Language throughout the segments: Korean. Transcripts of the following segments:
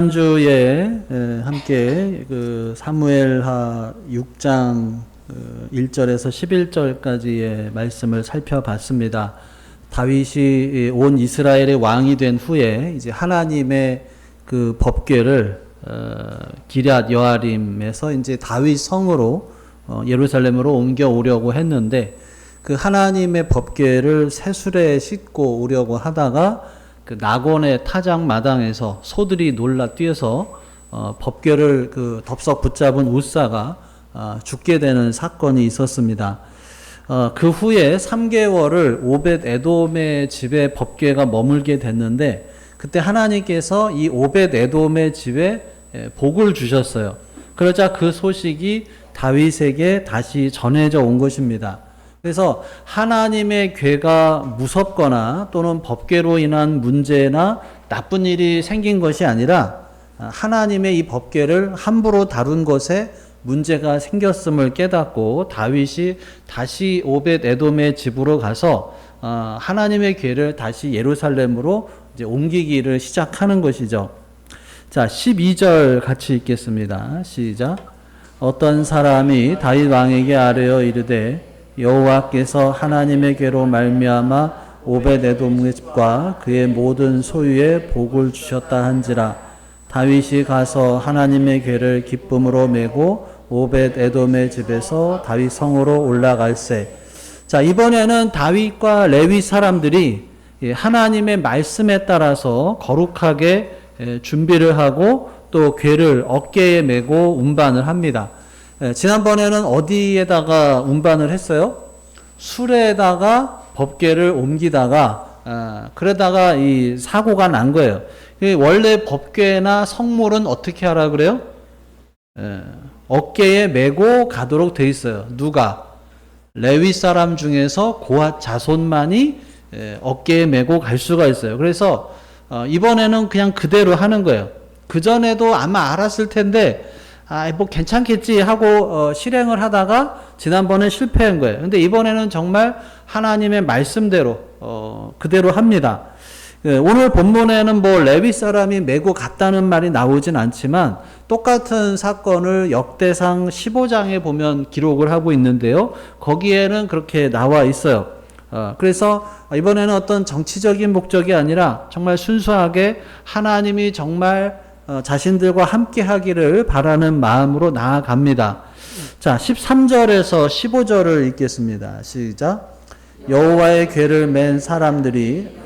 지난주에 함께 그 사무엘하 6장 1절에서 11절까지의 말씀을 살펴봤습니다. 다윗이 온 이스라엘의 왕이 된 후에 이제 하나님의 그 법궤를 기럇 여아림에서 이제 다윗 성으로 예루살렘으로 옮겨 오려고 했는데, 그 하나님의 법궤를 새술에 싣고 오려고 하다가 그 낙원의 타작 마당에서 소들이 놀라 뛰어서 법궤를 그 덥석 붙잡은 웃사가 죽게 되는 사건이 있었습니다. 그 후에 3개월을 오벳 에돔의 집에 법궤가 머물게 됐는데, 그때 하나님께서 이 오벳 에돔의 집에 복을 주셨어요. 그러자 그 소식이 다윗에게 다시 전해져 온 것입니다. 그래서 하나님의 궤가 무섭거나 또는 법궤로 인한 문제나 나쁜 일이 생긴 것이 아니라, 하나님의 이 법궤를 함부로 다룬 것에 문제가 생겼음을 깨닫고 다윗이 다시 오벳 에돔의 집으로 가서 하나님의 궤를 다시 예루살렘으로 이제 옮기기를 시작하는 것이죠. 자, 12절 같이 읽겠습니다. 시작. 어떤 사람이 다윗 왕에게 아뢰어 이르되 여호와께서 하나님의 궤로 말미암아 오벳 에돔의 집과 그의 모든 소유에 복을 주셨다 한지라. 다윗이 가서 하나님의 궤를 기쁨으로 메고 오벳 에돔의 집에서 다윗 성으로 올라갈세. 자, 이번에는 다윗과 레위 사람들이 하나님의 말씀에 따라서 거룩하게 준비를 하고 또 궤를 어깨에 메고 운반을 합니다. 지난번에는 어디에다가 운반을 했어요? 수레에다가 법궤를 옮기다가 그러다가 이 사고가 난 거예요. 원래 법궤나 성물은 어떻게 하라 그래요? 어깨에 메고 가도록 돼 있어요. 누가? 레위 사람 중에서 고핫 자손만이 어깨에 메고 갈 수가 있어요. 그래서 이번에는 그냥 그대로 하는 거예요. 그전에도 아마 알았을 텐데 뭐 괜찮겠지 하고 실행을 하다가 지난번에 실패한 거예요. 근데 이번에는 정말 하나님의 말씀대로 그대로 합니다. 오늘 본문에는 뭐 레위 사람이 메고 갔다는 말이 나오진 않지만 똑같은 사건을 역대상 15장에 보면 기록을 하고 있는데요. 거기에는 그렇게 나와 있어요. 그래서 이번에는 어떤 정치적인 목적이 아니라 정말 순수하게 하나님이 정말 자신들과 함께 하기를 바라는 마음으로 나아갑니다. 자, 13절에서 15절을 읽겠습니다. 시작. 여호와의 궤를 맨 사람들이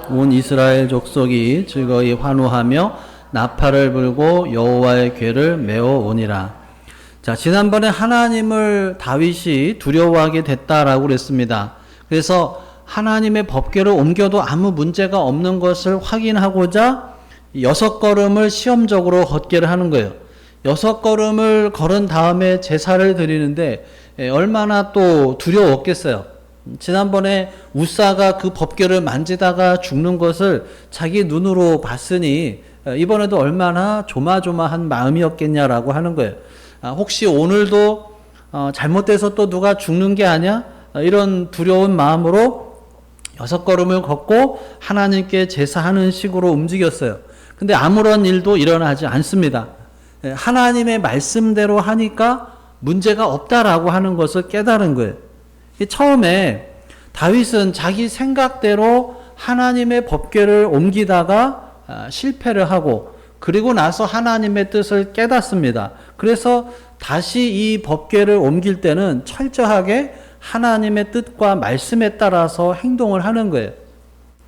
온 이스라엘 족속이 즐거이 환호하며 나팔을 불고 여호와의 궤를 메어 오니라. 자, 지난번에 하나님을 다윗이 두려워하게 됐다라고 그랬습니다. 그래서 하나님의 법궤를 옮겨도 아무 문제가 없는 것을 확인하고자 6걸음을 시험적으로 걷기를 하는 거예요. 6걸음을 걸은 다음에 제사를 드리는데 얼마나 또 두려웠겠어요. 지난번에 웃사가 그 법궤를 만지다가 죽는 것을 자기 눈으로 봤으니 이번에도 얼마나 조마조마한 마음이었겠냐라고 하는 거예요. 혹시 오늘도 잘못돼서 또 누가 죽는 게 아니야? 이런 두려운 마음으로 6걸음을 걷고 하나님께 제사하는 식으로 움직였어요. 근데 아무런 일도 일어나지 않습니다. 하나님의 말씀대로 하니까 문제가 없다라고 하는 것을 깨달은 거예요. 처음에 다윗은 자기 생각대로 하나님의 법궤를 옮기다가 실패를 하고 그리고 나서 하나님의 뜻을 깨닫습니다. 그래서 다시 이 법궤를 옮길 때는 철저하게 하나님의 뜻과 말씀에 따라서 행동을 하는 거예요.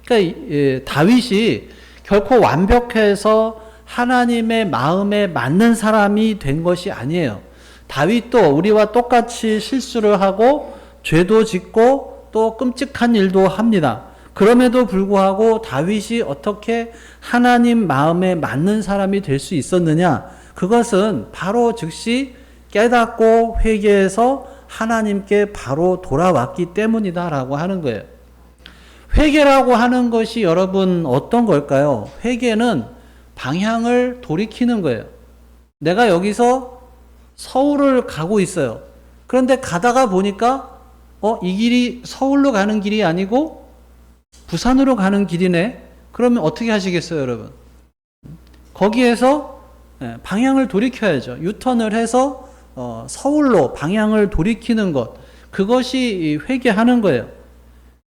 그러니까 다윗이 결코 완벽해서 하나님의 마음에 맞는 사람이 된 것이 아니에요. 다윗도 우리와 똑같이 실수를 하고 죄도 짓고 또 끔찍한 일도 합니다. 그럼에도 불구하고 다윗이 어떻게 하나님 마음에 맞는 사람이 될 수 있었느냐? 그것은 바로 즉시 깨닫고 회개해서 하나님께 바로 돌아왔기 때문이다라고 하는 거예요. 회개라고 하는 것이 여러분 어떤 걸까요? 회개는 방향을 돌이키는 거예요. 내가 여기서 서울을 가고 있어요. 그런데 가다가 보니까 이 길이 서울로 가는 길이 아니고 부산으로 가는 길이네. 그러면 어떻게 하시겠어요, 여러분? 거기에서 방향을 돌이켜야죠. 유턴을 해서 서울로 방향을 돌이키는 것, 그것이 회개하는 거예요.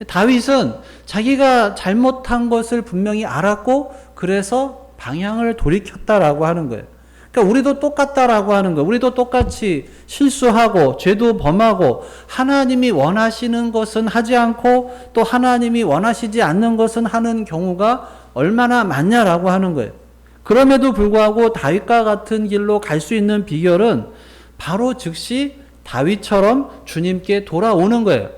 다윗은 자기가 잘못한 것을 분명히 알았고 그래서 방향을 돌이켰다라고 하는 거예요. 그러니까 우리도 똑같다라고 하는 거예요. 우리도 똑같이 실수하고 죄도 범하고 하나님이 원하시는 것은 하지 않고 또 하나님이 원하시지 않는 것은 하는 경우가 얼마나 많냐라고 하는 거예요. 그럼에도 불구하고 다윗과 같은 길로 갈 수 있는 비결은 바로 즉시 다윗처럼 주님께 돌아오는 거예요.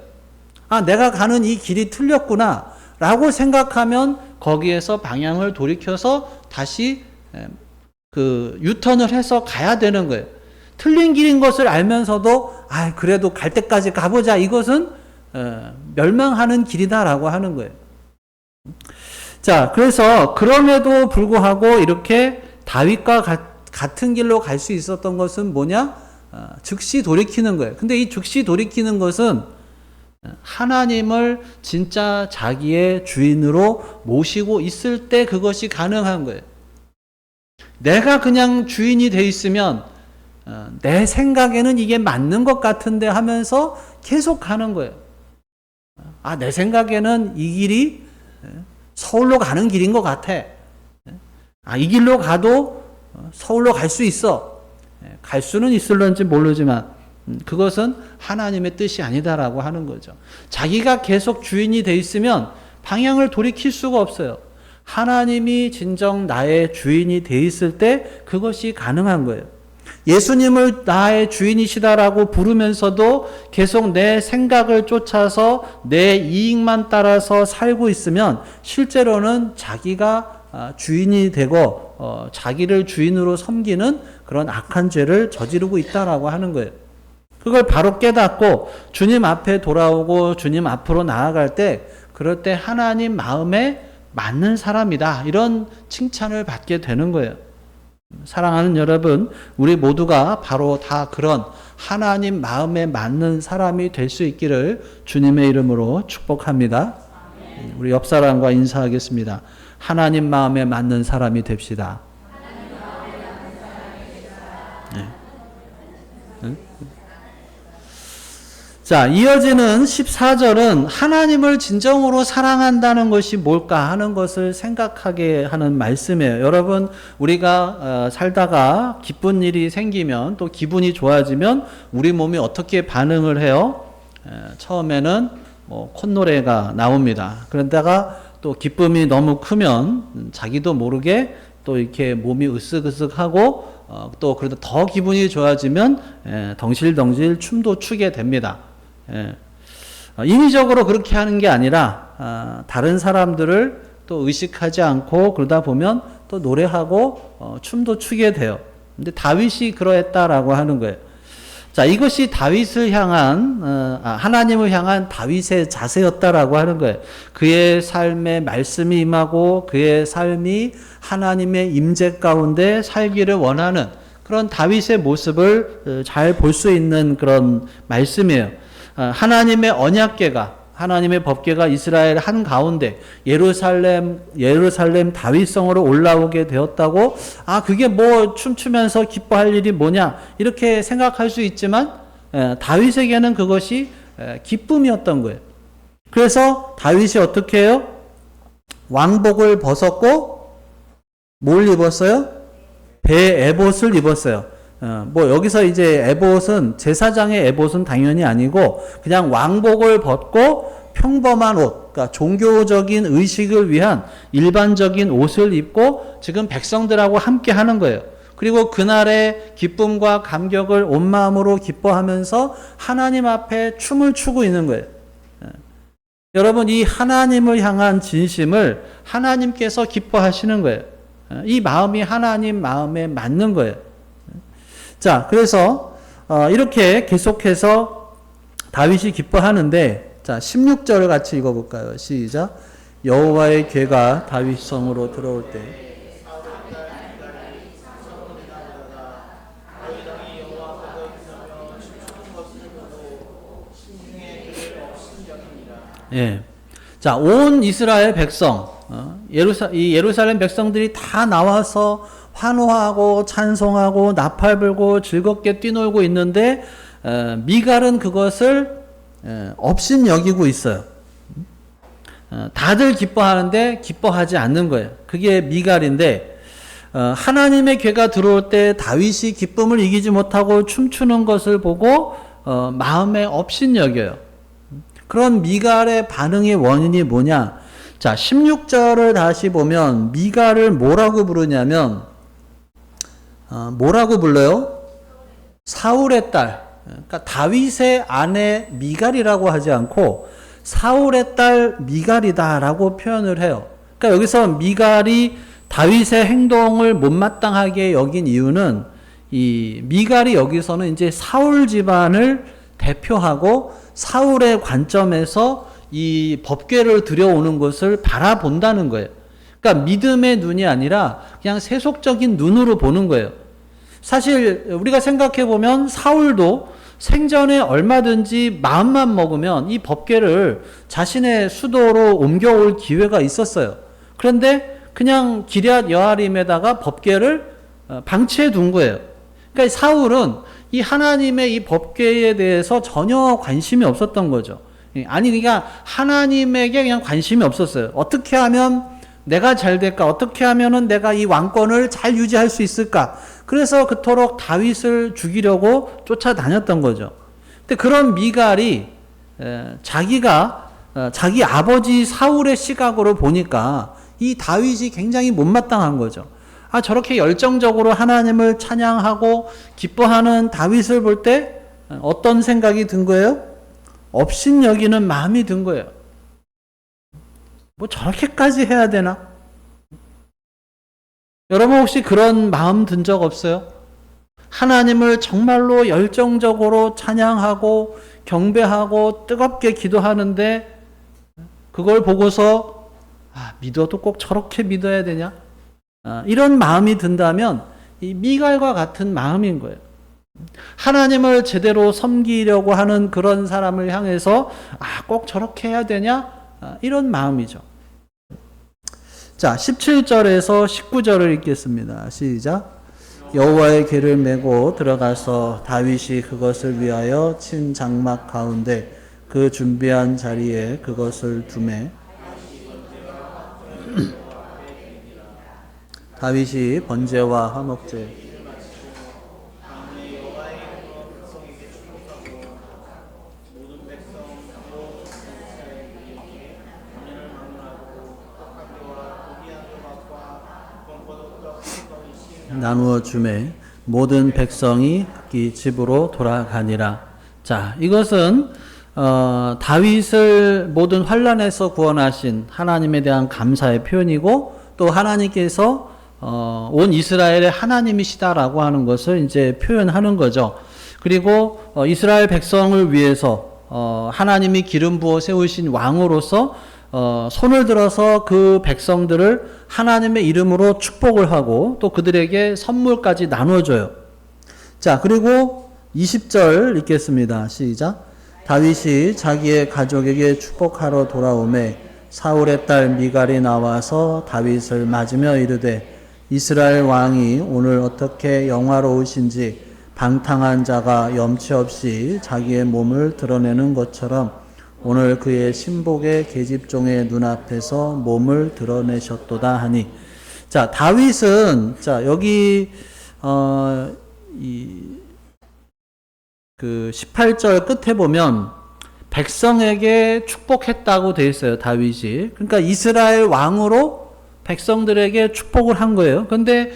아, 내가 가는 이 길이 틀렸구나 라고 생각하면 거기에서 방향을 돌이켜서 다시 유턴을 해서 가야 되는 거예요. 틀린 길인 것을 알면서도 그래도 갈 때까지 가보자, 이것은 멸망하는 길이다라고 하는 거예요. 자, 그래서 그럼에도 불구하고 이렇게 다윗과 같은 길로 갈 수 있었던 것은 뭐냐? 즉시 돌이키는 거예요. 근데 이 즉시 돌이키는 것은 하나님을 진짜 자기의 주인으로 모시고 있을 때 그것이 가능한 거예요. 내가 그냥 주인이 돼 있으면 내 생각에는 이게 맞는 것 같은데 하면서 계속 가는 거예요. 내 생각에는 이 길이 서울로 가는 길인 것 같아. 이 길로 가도 서울로 갈 수 있어. 갈 수는 있을런지 모르지만 그것은 하나님의 뜻이 아니다라고 하는 거죠. 자기가 계속 주인이 돼 있으면 방향을 돌이킬 수가 없어요. 하나님이 진정 나의 주인이 돼 있을 때 그것이 가능한 거예요. 예수님을 나의 주인이시다라고 부르면서도 계속 내 생각을 쫓아서 내 이익만 따라서 살고 있으면 실제로는 자기가 주인이 되고 자기를 주인으로 섬기는 그런 악한 죄를 저지르고 있다라고 하는 거예요. 그걸 바로 깨닫고 주님 앞에 돌아오고 주님 앞으로 나아갈 때, 그럴 때 하나님 마음에 맞는 사람이다, 이런 칭찬을 받게 되는 거예요. 사랑하는 여러분, 우리 모두가 바로 다 그런 하나님 마음에 맞는 사람이 될 수 있기를 주님의 이름으로 축복합니다. 우리 옆 사람과 인사하겠습니다. 하나님 마음에 맞는 사람이 됩시다. 네. 네? 자, 이어지는 14절은 하나님을 진정으로 사랑한다는 것이 뭘까 하는 것을 생각하게 하는 말씀이에요. 여러분, 우리가 살다가 기쁜 일이 생기면, 또 기분이 좋아지면 우리 몸이 어떻게 반응을 해요? 처음에는 콧노래가 나옵니다. 그러다가 또 기쁨이 너무 크면 자기도 모르게 또 이렇게 몸이 으쓱으쓱하고 또 그러다 더 기분이 좋아지면 덩실덩실 춤도 추게 됩니다. 인위적으로 그렇게 하는 게 아니라 다른 사람들을 또 의식하지 않고 그러다 보면 또 노래하고 춤도 추게 돼요. 근데 다윗이 그러했다라고 하는 거예요. 자, 이것이 다윗을 향한 하나님을 향한 다윗의 자세였다라고 하는 거예요. 그의 삶에 말씀이 임하고 그의 삶이 하나님의 임재 가운데 살기를 원하는 그런 다윗의 모습을 잘 볼 수 있는 그런 말씀이에요. 하나님의 언약궤가, 하나님의 법궤가 이스라엘 한가운데 예루살렘 다윗성으로 올라오게 되었다고, 그게 뭐 춤추면서 기뻐할 일이 뭐냐 이렇게 생각할 수 있지만 다윗에게는 그것이 기쁨이었던 거예요. 그래서 다윗이 어떻게 해요? 왕복을 벗었고 뭘 입었어요? 배 에봇을 입었어요. 여기서 이제 에봇은 제사장의 에봇은 당연히 아니고 그냥 왕복을 벗고 평범한 옷, 그러니까 종교적인 의식을 위한 일반적인 옷을 입고 지금 백성들하고 함께 하는 거예요. 그리고 그날의 기쁨과 감격을 온 마음으로 기뻐하면서 하나님 앞에 춤을 추고 있는 거예요. 여러분, 이 하나님을 향한 진심을 하나님께서 기뻐하시는 거예요. 이 마음이 하나님 마음에 맞는 거예요. 자, 그래서 이렇게 계속해서 다윗이 기뻐하는데, 자, 16절을 같이 읽어볼까요? 시작. 여호와의 궤가 다윗 성으로 들어올 때 예. 자, 온 이스라엘 백성, 이 예루살렘 백성들이 다 나와서 환호하고 찬송하고 나팔 불고 즐겁게 뛰놀고 있는데 미갈은 그것을 업신여기고 있어요. 다들 기뻐하는데 기뻐하지 않는 거예요. 그게 미갈인데 하나님의 괴가 들어올 때 다윗이 기쁨을 이기지 못하고 춤추는 것을 보고 마음에 업신여겨요. 그런 미갈의 반응의 원인이 뭐냐? 자, 16절을 다시 보면 미갈을 뭐라고 부르냐면 뭐라고 불러요? 사울의 딸. 그러니까 다윗의 아내 미갈이라고 하지 않고 사울의 딸 미갈이다라고 표현을 해요. 그러니까 여기서 미갈이 다윗의 행동을 못마땅하게 여긴 이유는 이 미갈이 여기서는 이제 사울 집안을 대표하고 사울의 관점에서 이 법궤를 들여오는 것을 바라본다는 거예요. 그러니까 믿음의 눈이 아니라 그냥 세속적인 눈으로 보는 거예요. 사실 우리가 생각해 보면 사울도 생전에 얼마든지 마음만 먹으면 이 법궤를 자신의 수도로 옮겨올 기회가 있었어요. 그런데 그냥 기럇 여아림에다가 법궤를 방치해 둔 거예요. 그러니까 사울은 이 하나님의 이 법궤에 대해서 전혀 관심이 없었던 거죠. 아니, 그러니까 하나님에게 그냥 관심이 없었어요. 어떻게 하면 내가 잘 될까? 어떻게 하면은 내가 이 왕권을 잘 유지할 수 있을까? 그래서 그토록 다윗을 죽이려고 쫓아다녔던 거죠. 근데 그런 미갈이 자기가 자기 아버지 사울의 시각으로 보니까 이 다윗이 굉장히 못마땅한 거죠. 아, 저렇게 열정적으로 하나님을 찬양하고 기뻐하는 다윗을 볼 때 어떤 생각이 든 거예요? 업신여기는 마음이 든 거예요. 뭐 저렇게까지 해야 되나? 여러분 혹시 그런 마음 든 적 없어요? 하나님을 정말로 열정적으로 찬양하고 경배하고 뜨겁게 기도하는데 그걸 보고서 믿어도 꼭 저렇게 믿어야 되냐? 이런 마음이 든다면 이 미갈과 같은 마음인 거예요. 하나님을 제대로 섬기려고 하는 그런 사람을 향해서 꼭 저렇게 해야 되냐? 이런 마음이죠. 자, 17절에서 19절을 읽겠습니다. 시작. 여호와의 궤를 메고 들어가서 다윗이 그것을 위하여 친 장막 가운데 그 준비한 자리에 그것을 두매 다윗이 번제와 화목제 나누어 주매 모든 백성이 그 집으로 돌아가니라. 자, 이것은 다윗을 모든 환난에서 구원하신 하나님에 대한 감사의 표현이고 또 하나님께서 온 이스라엘의 하나님이시다라고 하는 것을 이제 표현하는 거죠. 그리고 이스라엘 백성을 위해서 하나님이 기름 부어 세우신 왕으로서 손을 들어서 그 백성들을 하나님의 이름으로 축복을 하고 또 그들에게 선물까지 나눠줘요. 자, 그리고 20절 읽겠습니다. 시작. 다윗이 자기의 가족에게 축복하러 돌아오매 사울의 딸 미갈이 나와서 다윗을 맞으며 이르되 이스라엘 왕이 오늘 어떻게 영화로우신지 방탕한 자가 염치 없이 자기의 몸을 드러내는 것처럼 오늘 그의 신복의 계집종의 눈앞에서 몸을 드러내셨도다 하니. 자, 다윗은 자, 여기 그 18절 끝에 보면 백성에게 축복했다고 되어 있어요. 다윗이. 그러니까 이스라엘 왕으로 백성들에게 축복을 한 거예요. 그런데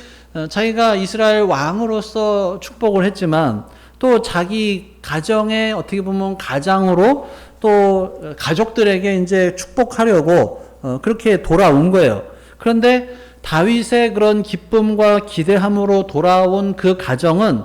자기가 이스라엘 왕으로서 축복을 했지만 또 자기 가정에 어떻게 보면 가장으로 또 가족들에게 이제 축복하려고 그렇게 돌아온 거예요. 그런데 다윗의 그런 기쁨과 기대함으로 돌아온 그 가정은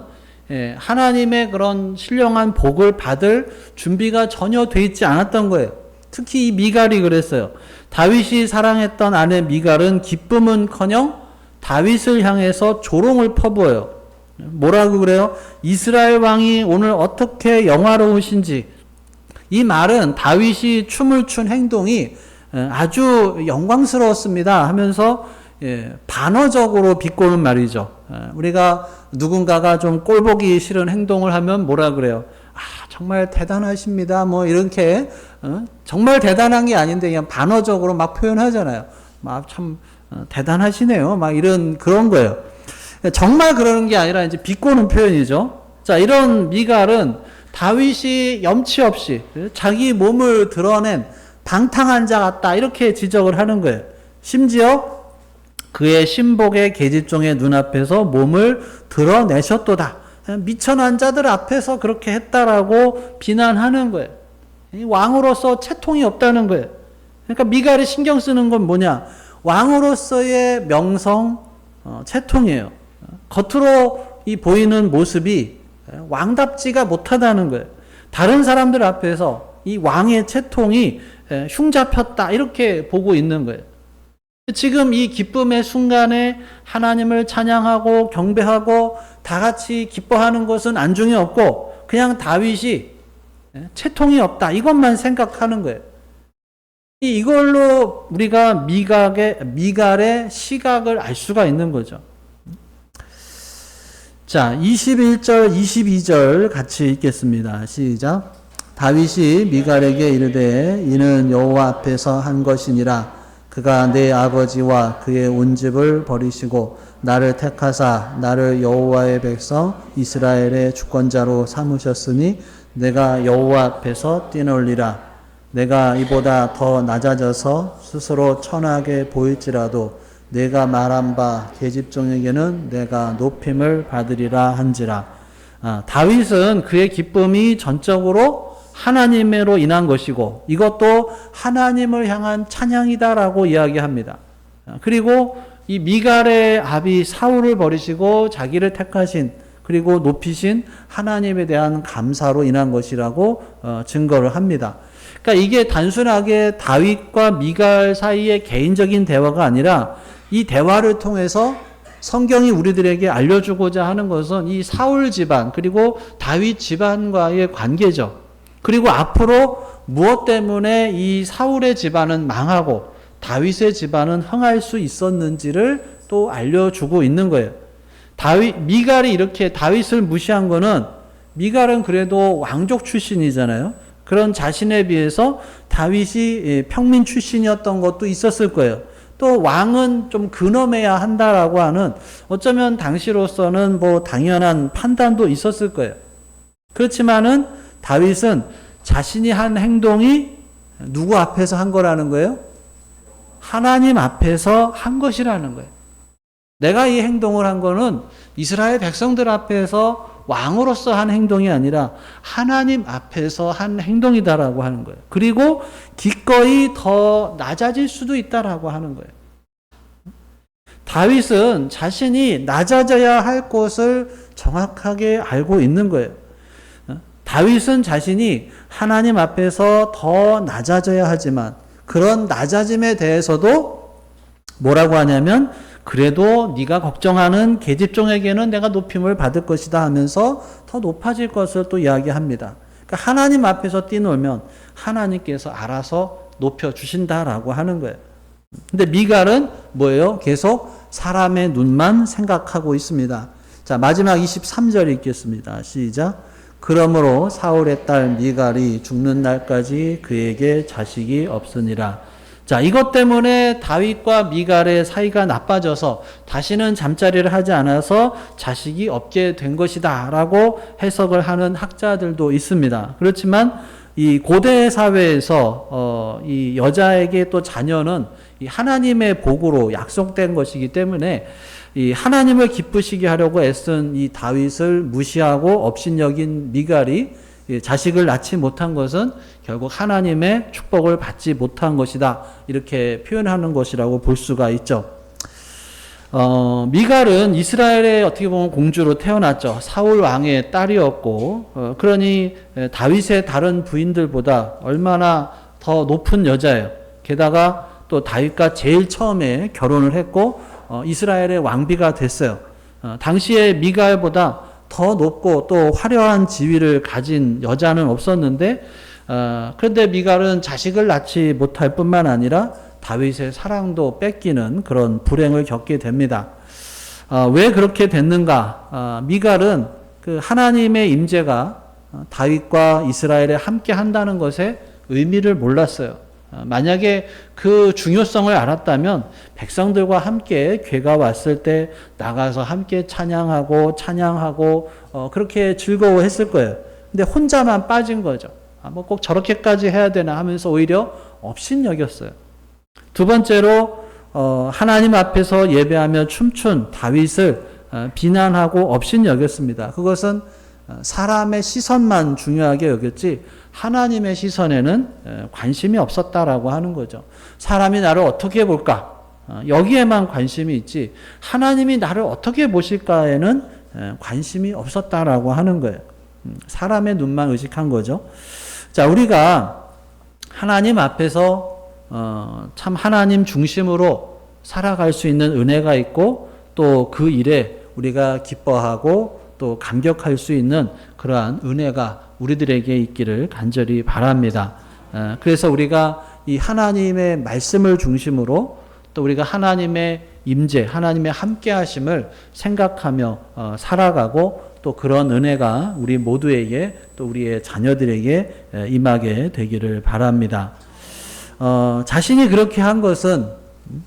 하나님의 그런 신령한 복을 받을 준비가 전혀 돼 있지 않았던 거예요. 특히 이 미갈이 그랬어요. 다윗이 사랑했던 아내 미갈은 기쁨은커녕 다윗을 향해서 조롱을 퍼부어요. 뭐라고 그래요? 이스라엘 왕이 오늘 어떻게 영화로우신지 이 말은 다윗이 춤을 춘 행동이 아주 영광스러웠습니다 하면서 반어적으로 비꼬는 말이죠. 우리가 누군가가 좀 꼴보기 싫은 행동을 하면 뭐라 그래요? 아, 정말 대단하십니다. 뭐 이렇게 정말 대단한 게 아닌데 그냥 반어적으로 막 표현하잖아요. 막 참 대단하시네요. 막 이런 그런 거예요. 정말 그러는 게 아니라 이제 비꼬는 표현이죠. 자, 이런 미갈은 다윗이 염치 없이 자기 몸을 드러낸 방탕한 자 같다 이렇게 지적을 하는 거예요. 심지어 그의 신복의 계집종의 눈앞에서 몸을 드러내셨도다. 미천한 자들 앞에서 그렇게 했다라고 비난하는 거예요. 왕으로서 채통이 없다는 거예요. 그러니까 미갈이 신경 쓰는 건 뭐냐? 왕으로서의 명성, 채통이에요. 겉으로 이 보이는 모습이 왕답지가 못하다는 거예요. 다른 사람들 앞에서 이 왕의 채통이 흉잡혔다 이렇게 보고 있는 거예요. 지금 이 기쁨의 순간에 하나님을 찬양하고 경배하고 다 같이 기뻐하는 것은 안중에 없고 그냥 다윗이 채통이 없다 이것만 생각하는 거예요. 이걸로 우리가 미갈의 시각을 알 수가 있는 거죠. 자, 21절, 22절 같이 읽겠습니다. 시작. 다윗이 미갈에게 이르되 이는 여호와 앞에서 한 것이니라. 그가 내 아버지와 그의 온 집을 버리시고 나를 택하사 나를 여호와의 백성 이스라엘의 주권자로 삼으셨으니 내가 여호와 앞에서 뛰놀리라. 내가 이보다 더 낮아져서 스스로 천하게 보일지라도 내가 말한 바 계집종에게는 내가 높임을 받으리라 한지라. 다윗은 그의 기쁨이 전적으로 하나님으로 인한 것이고 이것도 하나님을 향한 찬양이다라고 이야기합니다. 그리고 이 미갈의 아비 사울을 버리시고 자기를 택하신 그리고 높이신 하나님에 대한 감사로 인한 것이라고 증거를 합니다. 그러니까 이게 단순하게 다윗과 미갈 사이의 개인적인 대화가 아니라 이 대화를 통해서 성경이 우리들에게 알려주고자 하는 것은 이 사울 집안 그리고 다윗 집안과의 관계죠. 그리고 앞으로 무엇 때문에 이 사울의 집안은 망하고 다윗의 집안은 흥할 수 있었는지를 또 알려주고 있는 거예요. 미갈이 이렇게 다윗을 무시한 거는 미갈은 그래도 왕족 출신이잖아요. 그런 자신에 비해서 다윗이 평민 출신이었던 것도 있었을 거예요. 또 왕은 좀 근엄해야 한다라고 하는 어쩌면 당시로서는 뭐 당연한 판단도 있었을 거예요. 그렇지만은 다윗은 자신이 한 행동이 누구 앞에서 한 거라는 거예요? 하나님 앞에서 한 것이라는 거예요. 내가 이 행동을 한 거는 이스라엘 백성들 앞에서 왕으로서 한 행동이 아니라 하나님 앞에서 한 행동이다라고 하는 거예요. 그리고 기꺼이 더 낮아질 수도 있다라고 하는 거예요. 다윗은 자신이 낮아져야 할 곳을 정확하게 알고 있는 거예요. 다윗은 자신이 하나님 앞에서 더 낮아져야 하지만 그런 낮아짐에 대해서도 뭐라고 하냐면 그래도 네가 걱정하는 계집종에게는 내가 높임을 받을 것이다 하면서 더 높아질 것을 또 이야기합니다. 그러니까 하나님 앞에서 뛰놀면 하나님께서 알아서 높여주신다라고 하는 거예요. 근데 미갈은 뭐예요? 계속 사람의 눈만 생각하고 있습니다. 자, 마지막 23절 읽겠습니다. 시작. 그러므로 사울의 딸 미갈이 죽는 날까지 그에게 자식이 없으니라. 자, 이것 때문에 다윗과 미갈의 사이가 나빠져서 다시는 잠자리를 하지 않아서 자식이 없게 된 것이다 라고 해석을 하는 학자들도 있습니다. 그렇지만 이 고대 사회에서 이 여자에게 또 자녀는 이 하나님의 복으로 약속된 것이기 때문에 이 하나님을 기쁘시게 하려고 애쓴 이 다윗을 무시하고 업신여긴 미갈이 자식을 낳지 못한 것은 결국 하나님의 축복을 받지 못한 것이다. 이렇게 표현하는 것이라고 볼 수가 있죠. 미갈은 이스라엘의 어떻게 보면 공주로 태어났죠. 사울 왕의 딸이었고, 그러니 다윗의 다른 부인들보다 얼마나 더 높은 여자예요. 게다가 또 다윗과 제일 처음에 결혼을 했고, 이스라엘의 왕비가 됐어요. 당시에 미갈보다 더 높고 또 화려한 지위를 가진 여자는 없었는데 그런데 미갈은 자식을 낳지 못할 뿐만 아니라 다윗의 사랑도 뺏기는 그런 불행을 겪게 됩니다. 왜 그렇게 됐는가? 미갈은 그 하나님의 임재가 다윗과 이스라엘에 함께 한다는 것에 의미를 몰랐어요. 만약에 그 중요성을 알았다면 백성들과 함께 괴가 왔을 때 나가서 함께 찬양하고 그렇게 즐거워했을 거예요. 근데 혼자만 빠진 거죠. 뭐 꼭 저렇게까지 해야 되나 하면서 오히려 업신여겼어요. 두 번째로 하나님 앞에서 예배하며 춤춘 다윗을 비난하고 업신여겼습니다. 그것은 사람의 시선만 중요하게 여겼지 하나님의 시선에는 관심이 없었다라고 하는 거죠. 사람이 나를 어떻게 볼까? 여기에만 관심이 있지 하나님이 나를 어떻게 보실까에는 관심이 없었다라고 하는 거예요. 사람의 눈만 의식한 거죠. 자, 우리가 하나님 앞에서 참 하나님 중심으로 살아갈 수 있는 은혜가 있고 또 그 일에 우리가 기뻐하고 또 감격할 수 있는 그러한 은혜가 우리들에게 있기를 간절히 바랍니다. 그래서 우리가 이 하나님의 말씀을 중심으로 또 우리가 하나님의 임재, 하나님의 함께하심을 생각하며 살아가고 또 그런 은혜가 우리 모두에게 또 우리의 자녀들에게 임하게 되기를 바랍니다. 자신이 그렇게 한 것은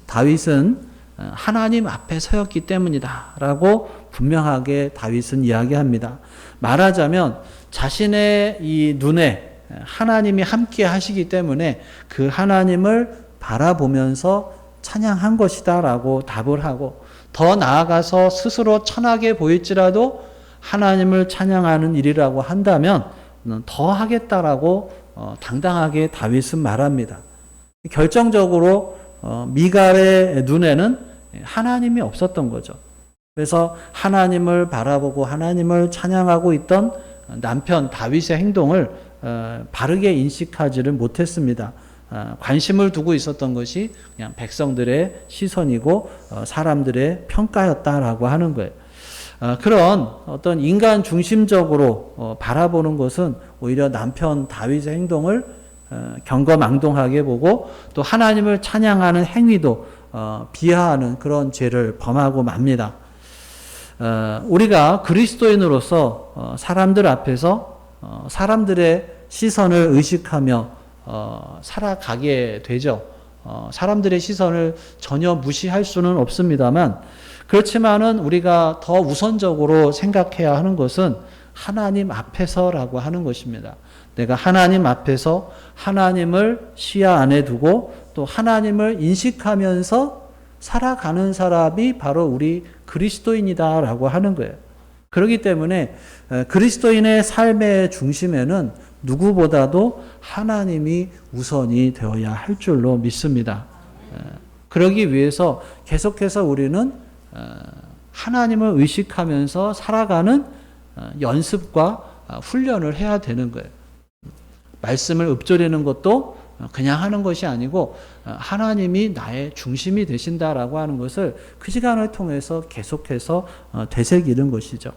다윗은 하나님 앞에 서였기 때문이다 라고 분명하게 다윗은 이야기합니다. 말하자면 자신의 이 눈에 하나님이 함께 하시기 때문에 그 하나님을 바라보면서 찬양한 것이다 라고 답을 하고 더 나아가서 스스로 천하게 보일지라도 하나님을 찬양하는 일이라고 한다면 더 하겠다라고 당당하게 다윗은 말합니다. 결정적으로 미갈의 눈에는 하나님이 없었던 거죠. 그래서 하나님을 바라보고 하나님을 찬양하고 있던 남편 다윗의 행동을 바르게 인식하지를 못했습니다. 관심을 두고 있었던 것이 그냥 백성들의 시선이고 사람들의 평가였다라고 하는 거예요. 그런 어떤 인간 중심적으로 바라보는 것은 오히려 남편 다윗의 행동을 경거망동하게 보고 또 하나님을 찬양하는 행위도 비하하는 그런 죄를 범하고 맙니다. 우리가 그리스도인으로서 사람들 앞에서 사람들의 시선을 의식하며 살아가게 되죠. 사람들의 시선을 전혀 무시할 수는 없습니다만 그렇지만은 우리가 더 우선적으로 생각해야 하는 것은 하나님 앞에서라고 하는 것입니다. 내가 하나님 앞에서 하나님을 시야 안에 두고 또 하나님을 인식하면서 살아가는 사람이 바로 우리 그리스도인이다라고 하는 거예요. 그렇기 때문에 그리스도인의 삶의 중심에는 누구보다도 하나님이 우선이 되어야 할 줄로 믿습니다. 그러기 위해서 계속해서 우리는 하나님을 의식하면서 살아가는 연습과 훈련을 해야 되는 거예요. 말씀을 읊조리는 것도 그냥 하는 것이 아니고 하나님이 나의 중심이 되신다라고 하는 것을 그 시간을 통해서 계속해서 되새기는 것이죠.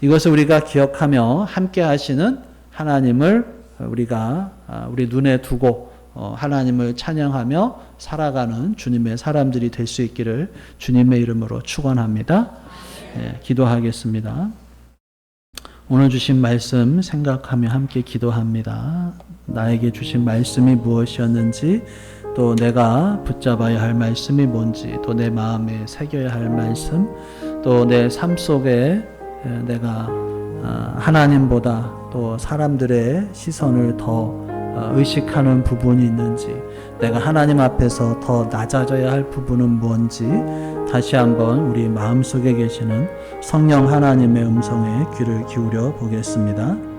이것을 우리가 기억하며 함께 하시는 하나님을 우리가 우리 눈에 두고 하나님을 찬양하며 살아가는 주님의 사람들이 될 수 있기를 주님의 이름으로 축원합니다. 기도하겠습니다. 오늘 주신 말씀 생각하며 함께 기도합니다. 나에게 주신 말씀이 무엇이었는지 또 내가 붙잡아야 할 말씀이 뭔지 또 내 마음에 새겨야 할 말씀 또 내 삶 속에 내가 하나님보다 또 사람들의 시선을 더 의식하는 부분이 있는지 내가 하나님 앞에서 더 낮아져야 할 부분은 뭔지 다시 한번 우리 마음속에 계시는 성령 하나님의 음성에 귀를 기울여 보겠습니다.